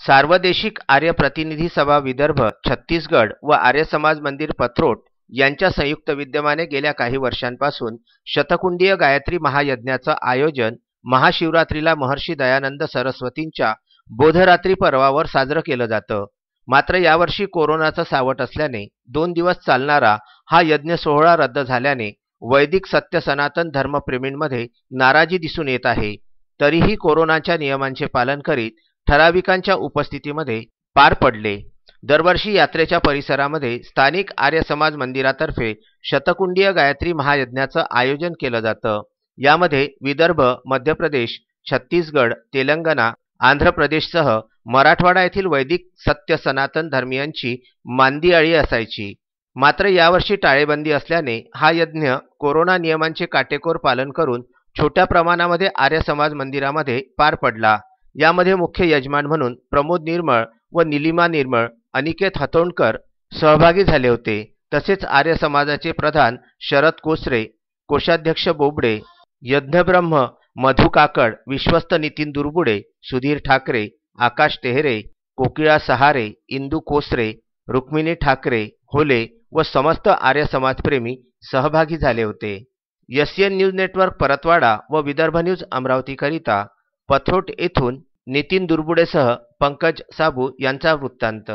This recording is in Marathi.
सार्वदेशिक आर्य प्रतिनिधी सभा विदर्भ छत्तीसगड व आर्य समाज मंदिर पथरोट यांच्या संयुक्त विद्यमाने गेल्या काही वर्षांपासून शतकुंडीय गायत्री महायज्ञाचं आयोजन महाशिवरात्रीला महर्षी दयानंद सरस्वतींच्या बोधरात्री पर्वावर साजरं केलं जातं। मात्र यावर्षी कोरोनाचं सावट असल्याने 2 दिवस चालणारा हा यज्ञ सोहळा रद्द झाल्याने वैदिक सत्य सनातन धर्मप्रेमींमध्ये नाराजी दिसून येत आहे। तरीही कोरोनाच्या नियमांचे पालन करीत ठराविकांच्या उपस्थितीमध्ये पार पडले। दरवर्षी यात्रेच्या परिसरामध्ये स्थानिक आर्य समाज मंदिरातर्फे शतकुंडीय गायत्री महायज्ञाचं आयोजन केलं जातं। यामध्ये विदर्भ, मध्य प्रदेश, छत्तीसगड, तेलंगणा, आंध्र प्रदेशसह मराठवाडा येथील वैदिक सत्य सनातन धर्मीयांची मांदियाळी असायची। मात्र यावर्षी टाळेबंदी असल्याने हा यज्ञ कोरोना नियमांचे काटेकोर पालन करून छोट्या प्रमाणामध्ये आर्य समाज मंदिरामध्ये पार पडला। यामध्ये मुख्य यजमान म्हणून प्रमोद निर्मळ व निलिमा निर्मळ, अनिकेत हतोंडकर सहभागी झाले होते। तसेच आर्य समाजाचे प्रधान शरद कोसरे, कोषाध्यक्ष बोबडे, यज्ञब्रह्म मधु काकड, विश्वस्त नितीन दुर्बुडे, सुधीर ठाकरे, आकाश टेहरे, कोकिळा सहारे, इंदू कोसरे, रुक्मिणी ठाकरे होले व समस्त आर्य समाजप्रेमी सहभागी झाले होते। एसएन न्यूज नेटवर्क परतवाडा व विदर्भ न्यूज अमरावतीकरिता पथरोट येथून नितीन दुर्बुडेसह पंकज साबू यांचा वृत्तांत।